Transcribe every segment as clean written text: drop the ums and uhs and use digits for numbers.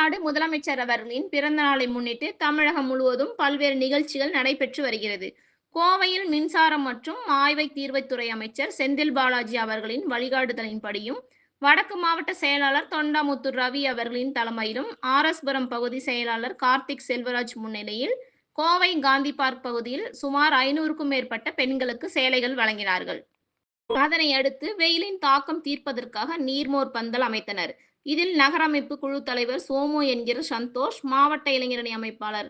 தமிழ்நாடு முதலமைச்சர் அவர்களின் பிறந்த நாளை முன்னிட்டு தமிழகம் முழுவதும் பல்வேறு நிகழ்ச்சிகள் நடைபெற்று வருகிறது. கோவையில் மின்சாரம் மற்றும் ஆய்வை தீர்வைத்துறை அமைச்சர் செந்தில் பாலாஜி அவர்களின் வழிகாட்டுதலின்படியும், வடக்கு மாவட்ட செயலாளர் தொண்டாமுத்தூர் ரவி அவர்களின் தலைமையிலும், ஆர்எஸ்புரம் பகுதி செயலாளர் கார்த்திக் செல்வராஜ் முன்னிலையில் கோவை காந்தி பார்க் பகுதியில் சுமார் 500க்கும் மேற்பட்ட பெண்களுக்கு சேலைகள் வழங்கினார்கள். அதனை அடுத்து வெயிலின் தாக்கம் தீர்ப்பதற்காக நீர்மோர் பந்தல் அமைத்தனர். இதில் நகரமைப்பு குழு தலைவர் சோமு என்கிற சந்தோஷ், மாவட்ட இளைஞரணி அமைப்பாளர்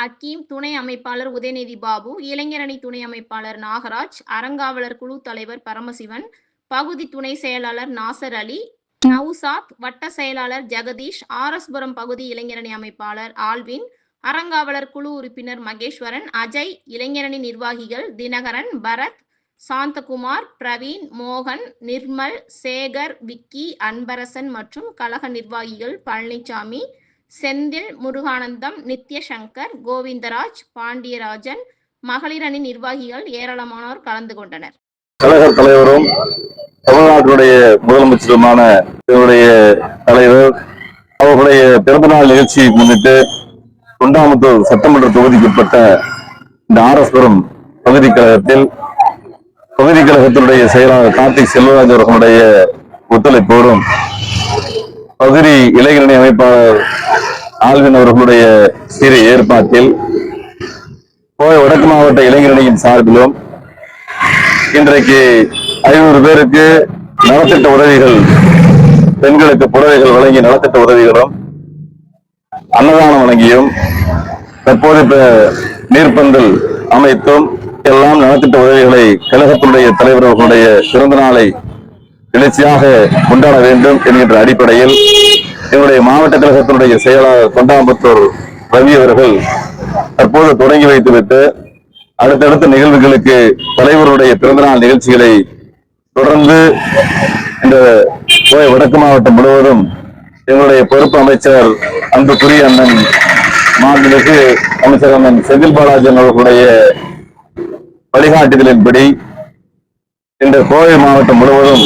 அக்கீம், துணை அமைப்பாளர் உதயநிதி பாபு, இளைஞரணி துணை அமைப்பாளர் நாகராஜ், அறங்காவலர் குழு தலைவர் பரமசிவன், பகுதி துணை செயலாளர் நாசர் அலி, நவுசாத், வட்ட செயலாளர் ஜெகதீஷ், ஆர்எஸ்புரம் பகுதி இளைஞரணி அமைப்பாளர் ஆல்வின், அறங்காவலர் குழு உறுப்பினர் மகேஸ்வரன், அஜய், இளைஞரணி நிர்வாகிகள் தினகரன், பரத், சாந்தகுமார், பிரவீன், மோகன், நிர்மல், சேகர், விக்கி, அன்பரசன் மற்றும் கழக நிர்வாகிகள் பழனிசாமி, செந்தில், முருகானந்தம், நித்யசங்கர், கோவிந்தராஜ், பாண்டியராஜன், மகளிர் அணி நிர்வாகிகள் ஏராளமானோர் கலந்து கொண்டனர். கழக தலைவரும் தமிழ்நாட்டுடைய முதலமைச்சருமான தலைவர் அவர்களுடைய பிறந்தநாள் நிகழ்ச்சியை முன்னிட்டு தொண்டாமுத்தூர் சட்டமன்ற தொகுதிக்குட்பட்ட இந்த ஆர்எஸ்புரம் பகுதி கழகத்தில் பகுதி கழகத்தினுடைய செயலாளர் கார்த்திக் செல்வராஜ் அவர்களுடைய ஒத்துழைப்போடும் பகுதி இளைஞரணி அமைப்பாளர் ஆல்வின் அவர்களுடைய சிறு ஏற்பாட்டில் கோவை வடக்கு மாவட்ட இளைஞரணியின் சார்பிலும் இன்றைக்கு 500 பேருக்கு நலத்திட்ட உதவிகள், பெண்களுக்கு புடவைகள் வழங்கி நலத்திட்ட உதவிகளும், அன்னதானம் வழங்கியும், தற்போது நீர்ப்பந்தல் அமைத்தும் எல்லாம் நலத்திட்ட உதவிகளை கழகத்தினுடைய தலைவர் அவர்களுடைய பிறந்த நாளை எழுச்சியாக கொண்டாட வேண்டும் என்கின்ற அடிப்படையில் எங்களுடைய மாவட்ட கழகத்தினுடைய செயலாளர் தொண்டாமுத்தூர் ரவி அவர்கள் தற்போது தொடங்கி வைத்துவிட்டு அடுத்தடுத்த நிகழ்வுகளுக்கு தலைவருடைய பிறந்தநாள் நிகழ்ச்சிகளை தொடர்ந்து இந்த கோவை வடக்கு மாவட்டம் முழுவதும் எங்களுடைய பொறுப்பு அமைச்சர் அன்புக்குரிய அண்ணன் மாண்புமிகு அமைச்சர் அண்ணன் செந்தில் பாலாஜி அவர்களுடைய வழிகாட்டுதலின்படி இந்த கோவை மாவட்டம் முழுவதும்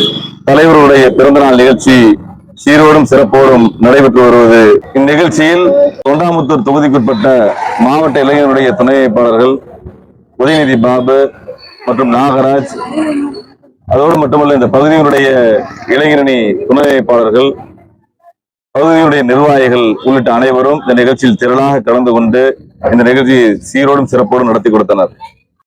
தலைவருடைய பிறந்தநாள் நிகழ்ச்சி சீரோடும் சிறப்போடும் நடைபெற்று வருவது. இந்நிகழ்ச்சியில் தொண்டாமுத்தூர் தொகுதிக்குட்பட்ட மாவட்ட இளைஞருடைய துணை அமைப்பாளர்கள் உதயநிதி பாபு மற்றும் நாகராஜ், அதோடு மட்டுமல்ல இந்த பகுதியினுடைய இளைஞரணி துணை அமைப்பாளர்கள், பகுதியுடைய நிர்வாகிகள் உள்ளிட்ட அனைவரும் இந்த நிகழ்ச்சியில் திரளாக கலந்து கொண்டு இந்த நிகழ்ச்சியை சீரோடும் சிறப்போடும் நடத்தி கொடுத்தனர்.